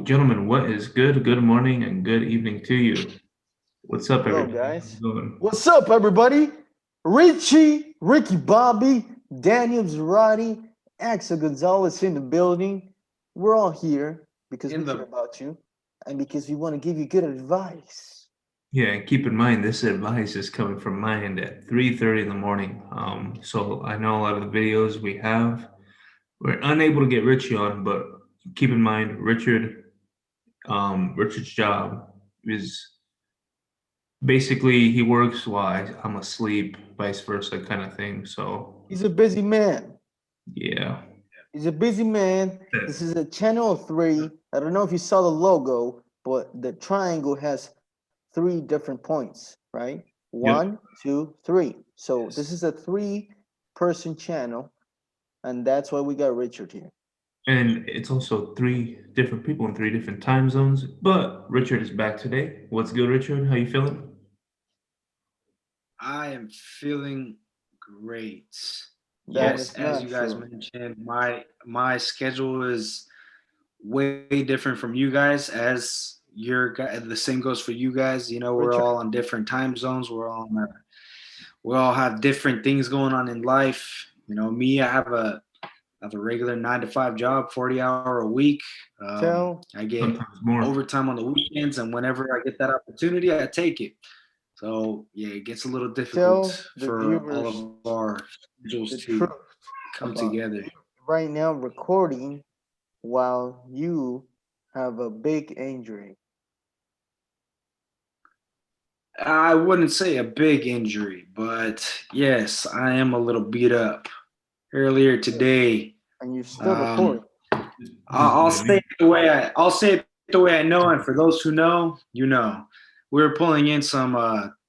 gentlemen, what is good? Good morning and good evening to you. What's up, Hello, everybody? How's guys. it going? What's up, everybody? Richie, Ricky Bobby, Daniel Zarati, Axel Gonzalez in the building. We're all here because In we care the about you and because we want to give you good advice. Yeah, and keep in mind this advice is coming from my end at 3:30 in the morning. So I know a lot of the videos we have, we're unable to get Richie on, but keep in mind Richard's job is basically he works while I'm asleep, vice versa kind of thing. So He's a busy man. yeah. He's a busy man. This is a channel of three. I don't know if you saw the logo, but the triangle has three different points, right? Yep. One, two, three. So this Yes. is a three-person channel, and that's why we got Richard here. And it's also three different people in three different time zones. But Richard is back today. What's good, Richard? How you feeling? I am feeling great. That Yes, is as not you guys true. mentioned, my schedule is way different from you guys. As your guy, the same goes for you guys. You know, we're Richard, all on different time zones. We all have different things going on in life. You know, me, I have a regular 9 to 5 job, 40 hour a week. tell I get Sometimes more. overtime on the weekends, and whenever I get that opportunity, I take it. So yeah, it gets a little difficult tell the for all viewers of our schedules the to truth come about together. you right now recording while you have a big injury. I wouldn't say a big injury, but yes, I am a little beat up. Earlier today, And you're still um, recording. This is I'll what I say mean. it the way I'll say it the way I know, and for those who know, you know. We were pulling in some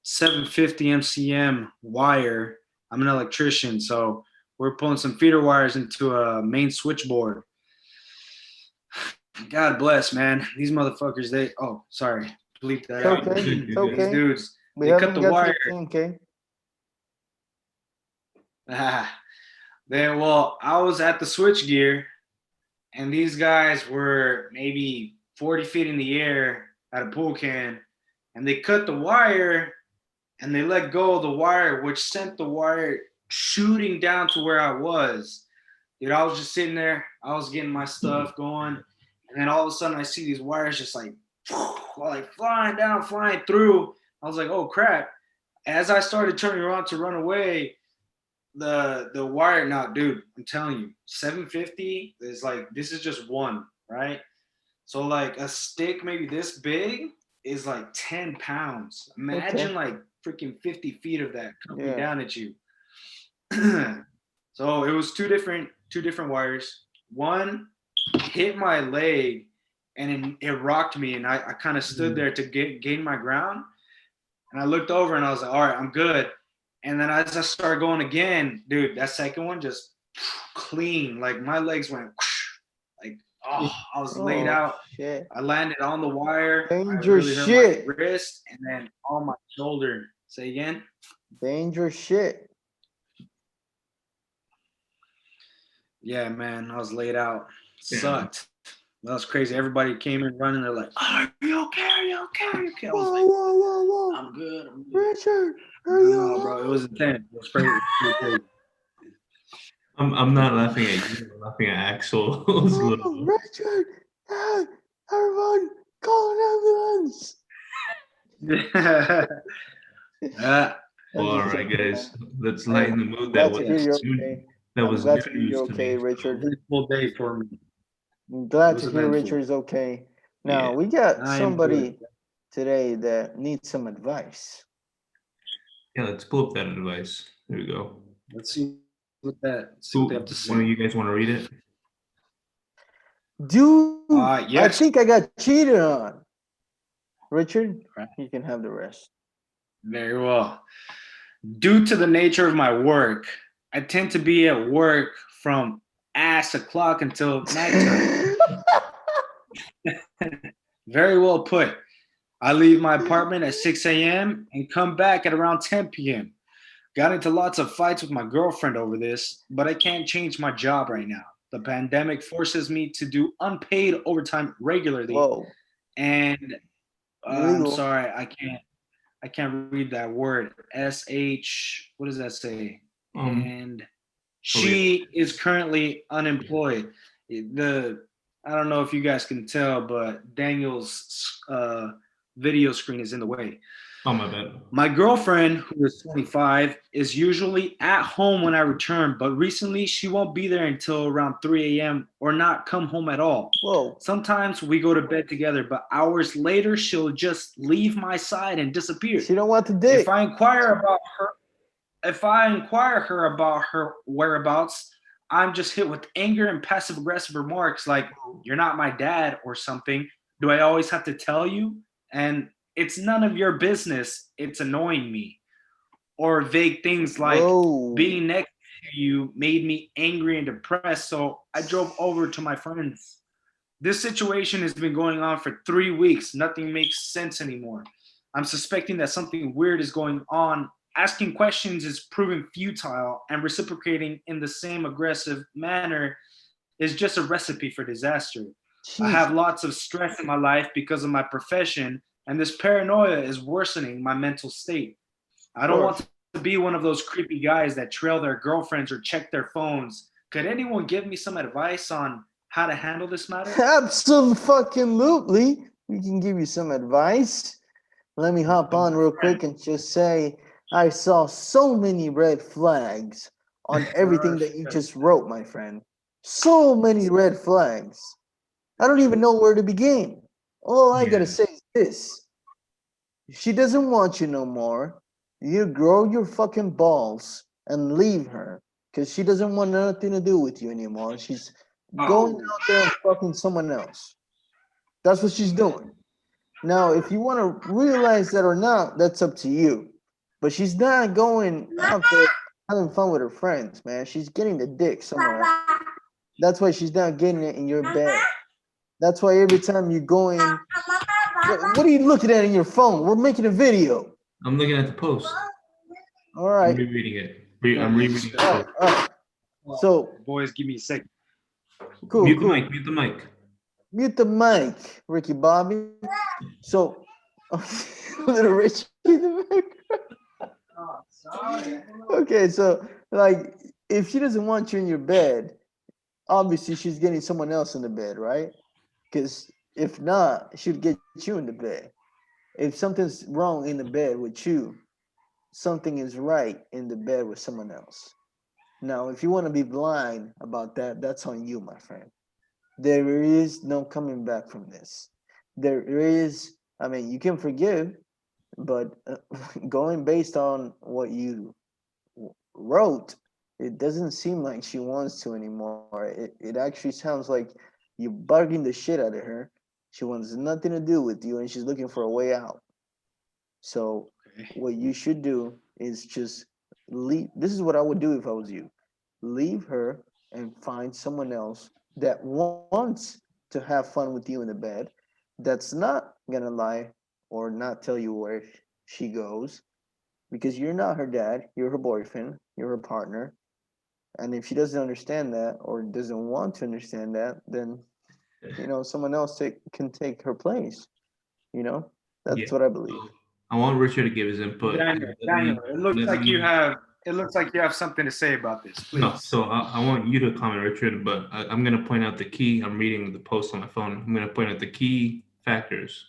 750 MCM wire. I'm an electrician, so we're pulling some feeder wires into a main switchboard. God bless, man. These motherfuckers, sorry, bleep that It's out. okay. It's Good, These good. okay. dudes, We they cut haven't the got to wire. the 10K. Well, I was at the switch gear, and these guys were maybe 40 feet in the air at a pool can, and they cut the wire, and they let go of the wire, which sent the wire shooting down to where I was. Dude, I was just sitting there. I was getting my stuff going, and then all of a sudden I see these wires just like flying down, flying through. I was like, oh crap. As I started turning around to run away, the wire, now dude, I'm telling you, 750 is like, this is just one, right? So like a stick maybe this big is like 10 pounds. Okay. Imagine like freaking 50 feet of that coming Yeah. down at you. So it was two different wires. One hit my leg, and it rocked me, and I kind of stood there to gain my ground. And I looked over and I was like, all right, I'm good. And then as I started going again, dude, that second one just clean. Like my legs went like, oh, I was laid Oh, out. shit. I landed on the wire. I Dangerous really hurt my shit. wrist and then on my shoulder. Say again? Dangerous shit. Yeah, man, I was laid out. Damn. Sucked. That was crazy. Everybody came in running. They're like, oh, "Are you okay? Are you okay? Are you okay?" I was Whoa, like, whoa, whoa, whoa. "I'm good. I'm good." Richard, are you No, bro, it alright? was intense. It was crazy. It was crazy. I'm not laughing at you. I'm laughing at Axel's Oh, little. Richard! Hey, everyone, call an ambulance! uh, I'm All just right, joking, guys, man. let's Hey, lighten the mood. I'm That glad to was hear yes, you're new. okay. That I'm was glad new to hear news you're to okay, me. Richard. So eventful day for me. I'm It glad was to hear eventful. Richard's okay. yeah, Now, we got I am good. somebody today that needs some advice. yeah. Let's pull up that advice. There we go. Let's see what they have to Who? say. One of you guys want to read it? Dude, I Yes. think I got cheated on. Richard, Right. you can have the rest. Very well. Due to the nature of my work, I tend to be at work from ass o'clock until nighttime. Very well put. I leave my apartment at 6 a.m. and come back at around 10 p.m. Got into lots of fights with my girlfriend over this, but I can't change my job right now. The pandemic forces me to do unpaid overtime regularly, Whoa. and I'm Illegal. sorry, I can't read that word. What does that say? Um, And oh, yeah. she is currently unemployed. I don't know if you guys can tell, but Daniel's video screen is in the way. Oh, my bad. My girlfriend, who is 25, is usually at home when I return, but recently she won't be there until around 3 a.m. or not come home at all. Whoa. Sometimes we go to bed together, but hours later she'll just leave my side and disappear. She don't want the dick. If I inquire her about her whereabouts, I'm just hit with anger and passive aggressive remarks like, "You're not my dad" or something. Do I always have to tell you? And it's none of your business. It's annoying me. Or vague things like, Whoa. being next to you made me angry and depressed, so I drove over to my friend's. This situation has been going on for 3 weeks. Nothing makes sense anymore. I'm suspecting that something weird is going on. Asking questions is proving futile, and reciprocating in the same aggressive manner is just a recipe for disaster. I Jeez. have lots of stress in my life because of my profession, and this paranoia is worsening my mental state. I don't want to be one of those creepy guys that trail their girlfriends or check their phones. Could anyone give me some advice on how to handle this matter? Absolutely. We can give you some advice. Let me hop on real quick and just say I saw so many red flags on everything that you just wrote, my friend. So many red flags. I don't even know where to begin. All I gotta Yeah. say is this. If she doesn't want you no more, you grow your fucking balls and leave her. Because she doesn't want nothing to do with you anymore. She's going out there and fucking someone else. That's what she's doing. Now, if you want to realize that or not, that's up to you. But she's not going out there having fun with her friends, man. She's getting the dick somewhere else. That's why she's not getting it in your bed. That's why every time you go in, what are you looking at in your phone? We're making a video. I'm looking at the post. All I'm right. rereading it. I'm rereading All it. right. All right. So, Boys, give me a second. cool, Mute the cool. mic. Mute the mic. Mute the mic, Ricky Bobby. So, little Richie in the background. Okay, so like if she doesn't want you in your bed, obviously she's getting someone else in the bed, right? Because if not, she'd get you in the bed. If something's wrong in the bed with you, something is right in the bed with someone else. Now, if you want to be blind about that, that's on you, my friend. There is no coming back from this. There is, I mean, you can forgive, but going based on what you wrote, it doesn't seem like she wants to anymore. It actually sounds like you're bugging the shit out of her. She wants nothing to do with you and she's looking for a way out. So what you should do is just leave. This is what I would do if I was you. Leave her and find someone else that wants to have fun with you in the bed, that's not gonna lie or not tell you where she goes, because you're not her dad, you're her boyfriend, you're her partner. And if she doesn't understand that or doesn't want to understand that, then someone else can take her place. That's Yeah. what I believe. I want Richard to give his input. Daniel, it looks like you have something to say about this. Please. No, so I want you to comment, Richard, but I'm going to point out the key. I'm reading the post on my phone. I'm going to point out the key factors.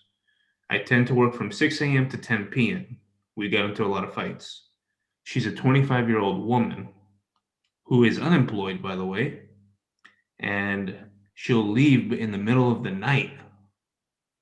I tend to work from 6 a.m. to 10 p.m. We got into a lot of fights. She's a 25-year-old woman who is unemployed, by the way, and she'll leave in the middle of the night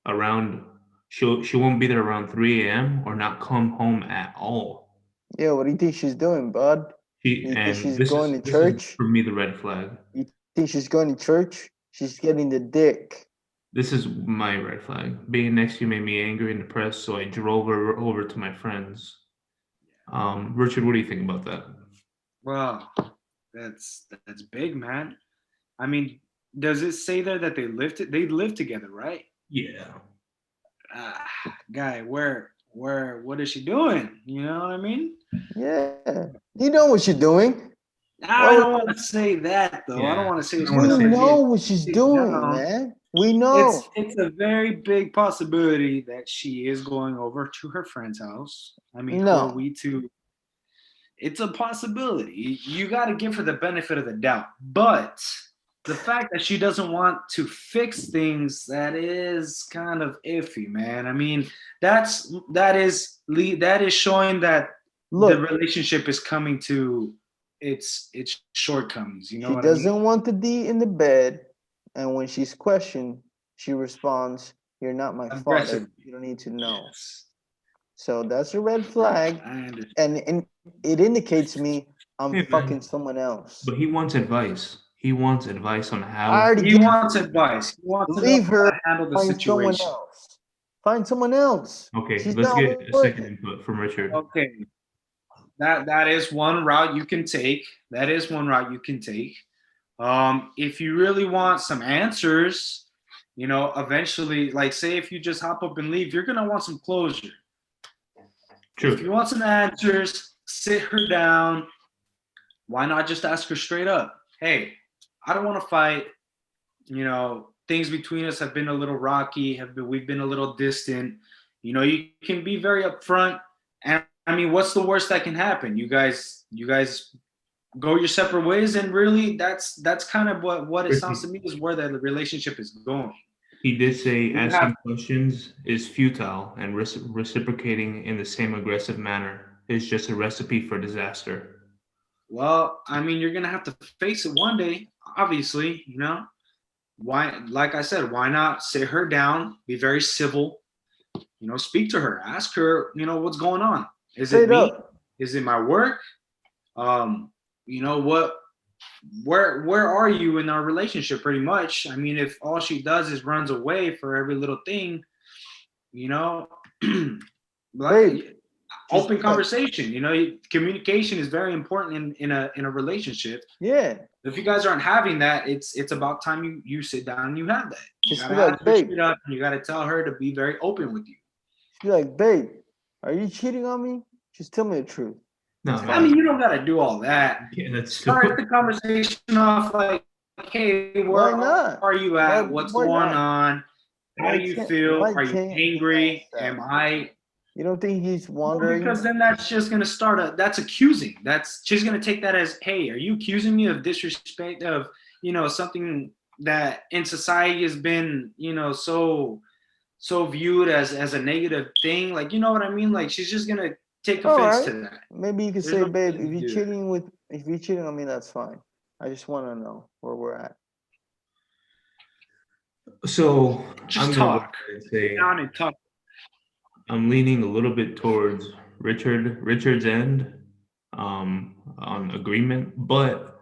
around, she won't be there around 3 a.m. or not come home at all. Yeah, what do you think she's doing, bud? You think she's going to church? This is for me the red flag. You think she's going to church? She's getting the dick. This is my red flag. Being next to you made me angry and depressed, so I drove her over to my friends. Richard, what do you think about that? Well, that's big, man. I mean, does it say there that they live together, right? Yeah. Guy, what is she doing? You know what I mean? Yeah. You know what you're doing. I don't want to say that though. I don't Yeah, want to say I it's don't wanna We say that. know what she's doing, No. man. We know. It's a very big possibility that she is going over to her friend's house. I mean, who are No. we to? It's a possibility. You got to give her the benefit of the doubt. But the fact that she doesn't want to fix things, that is kind of iffy, man. I mean, that is showing that the Look, relationship is coming to its shortcomings. You know she what I mean? doesn't want the D in the bed, and when she's questioned, she responds, "You're not my Aggressive. father. You don't need to know." Yes. So that's a red flag, I understand. and it indicates me I'm Hey, man. fucking someone else. But he wants advice. He wants advice on I how. already He gave wants advice. He wants to know leave how her. to handle the Find someone situation. else. Find someone else. Okay, She's let's not get a worth second it. input from Richard. Okay, that is one route you can take. That is one route you can take. If you really want some answers, you know, eventually, like say if you just hop up and leave, you're gonna want some closure. If you True. want some answers, sit her down. Why not just ask her straight up? Hey, I don't want to fight. You know, things between us have been a little rocky. We've been a little distant. You know, you can be very upfront. And I mean, what's the worst that can happen? You guys go your separate ways, and really, that's kind of what it sounds to me is where the relationship is going. He did say You have asking questions is futile and reciprocating in the same aggressive manner is just a recipe for disaster. well, I mean, you're gonna have to face it one day, obviously. You know, why? Like I said, why not sit her down, be very civil, you know, speak to her, ask her, you know, what's going on. Is it Straight me? up. Is it my work? um you know what, where are you in our relationship? Pretty much, I mean, if all she does is runs away for every little thing, you know, Babe, like just open like, conversation, you know, communication is very important in a relationship. yeah. If you guys aren't having that, it's about time you sit down and you have that. You Just gotta be like, ask her babe. straight up, and you gotta tell her to be very open with you. Just be like, babe, are you cheating on me? Just tell me the truth. No, I mean, man. you don't gotta do all that. Yeah, that's too. Start the conversation off like, hey, Why where not? are you Why at? What's why going not? on? How do you feel? Why Are you can't he angry? ask that? Am I? You don't think he's Well, wondering? because then that's just gonna start that's accusing. That's she's gonna take that as, hey, are you accusing me of disrespect of, you know, something that in society has been, you know, so viewed as a negative thing? Like, you know what I mean? Like she's just gonna take All offense right. to that. Maybe you could There's say, no babe, reason to do that. if you're cheating on me, that's fine. I just want to know where we're at. So Just I'm gonna go talk. ahead and Sit say down and talk. I'm leaning a little bit towards Richard's end on agreement, but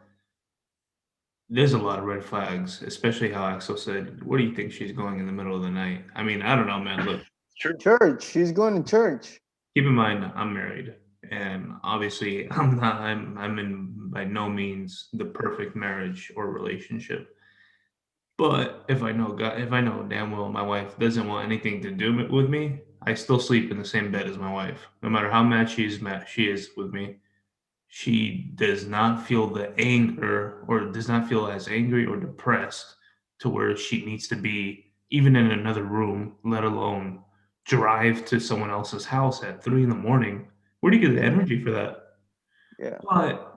there's a lot of red flags, especially how Axel said, "Where do you think she's going in the middle of the night?" I mean, I don't know, man. Look, True. Church. She's going to church. keep in mind I'm married, and obviously I'm not. I'm in by no means the perfect marriage or relationship. But if I know damn well my wife doesn't want anything to do with me, I still sleep in the same bed as my wife. No matter how mad she is with me, she does not feel the anger or does not feel as angry or depressed to where she needs to be even in another room, let alone drive to someone else's house at 3 in the morning. Where do you get the energy for that? Yeah. But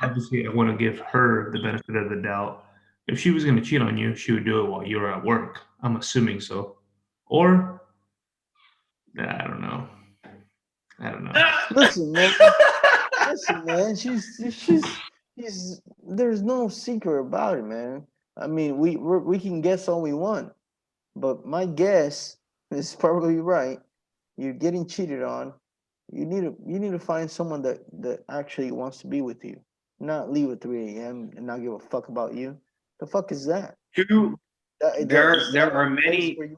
obviously, I want to give her the benefit of the doubt. If she was going to cheat on you, she would do it while you were at work. I'm assuming so. Or, I don't know. I don't know. Listen, man. Listen, man. She's. There's no secret about it, man. I mean, we can guess all we want, but my guess is probably right. You're getting cheated on. You need to find someone that actually wants to be with you, not leave at 3 a.m. and not give a fuck about you. The fuck is that? Two, Is there that are a place many where you?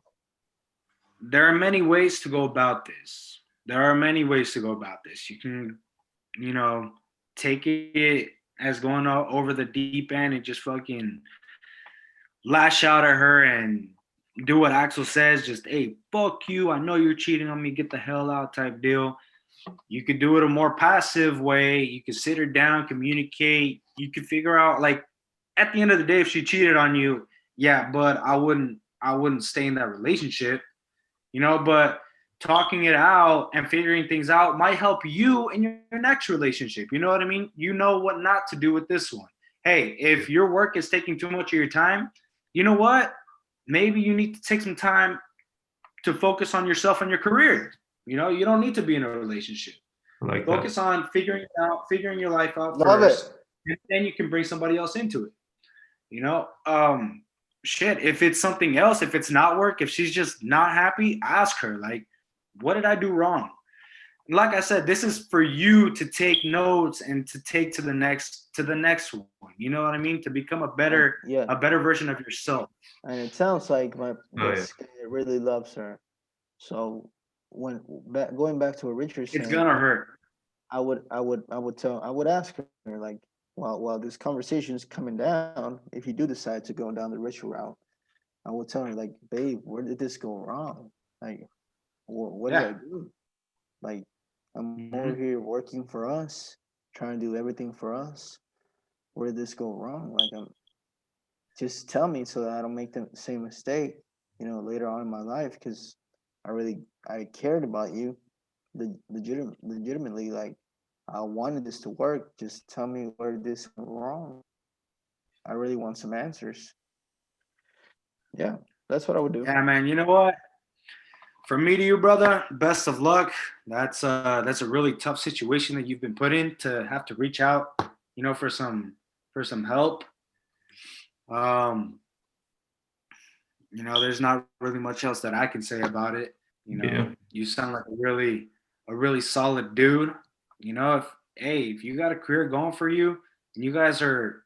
there are many ways to go about this. There are many ways to go about this. You can, you know, take it as going over the deep end and just fucking lash out at her and do what Axel says, just, hey, fuck you. I know you're cheating on me. Get the hell out type deal. You could do it a more passive way. You could sit her down, communicate. You could figure out, like, at the end of the day, if she cheated on you, yeah, but I wouldn't stay in that relationship, but talking it out and figuring things out might help you in your next relationship. You know what I mean? You know what not to do with this one. Hey, if your work is taking too much of your time, you know what? Maybe you need to take some time to focus on yourself and your career. You don't need to be in a relationship. Like Focus on figuring your life out Love first, it. and then you can bring somebody else into it. Shit, if it's something else, if it's not work, if she's just not happy, ask her, like, what did I do wrong? Like I said, this is for you to take notes and to take to the next one. You know what I mean? To become a better Yeah. version of yourself. And it sounds like yeah. this guy really loves her. So going back to what Richard's saying, It's gonna hurt. I would ask her, like, while this conversation is coming down, if you do decide to go down the ritual route, I would tell her, like, babe, where did this go wrong? Like, what did I do? Like, I'm over here working for us, trying to do everything for us. Where did this go wrong? Like, just tell me so that I don't make the same mistake, later on in my life, because I cared about you, legitimately. Like, I wanted this to work. Just tell me where this went wrong. I really want some answers. Yeah, that's what I would do. Yeah, man. You know what? From me to you, brother, best of luck. That's a really tough situation that you've been put in, to have to reach out, for some help. There's not really much else that I can say about it. You sound like a really solid dude. If you got a career going for you, and you guys are,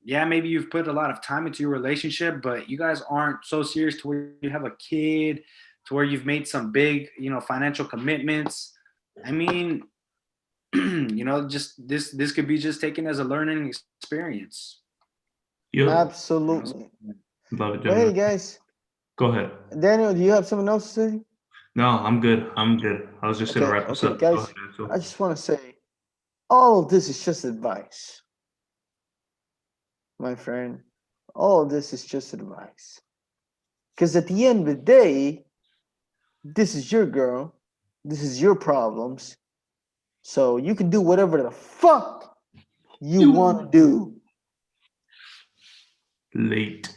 yeah, maybe you've put a lot of time into your relationship, but you guys aren't so serious to where you have a kid, to where you've made some big, financial commitments. I mean, just this could be just taken as a learning experience. Yep. Absolutely. Love it, But hey, gentlemen. guys, Go ahead. Daniel, do you have something else to say? No, I'm good. I was just gonna wrap this up. Go Guys, ahead, Ansel. I just want to say, all of this is just advice, my friend. All of this is just advice. Because at the end of the day, this is your girl. This is your problems. So you can do whatever the fuck you want to do. Late.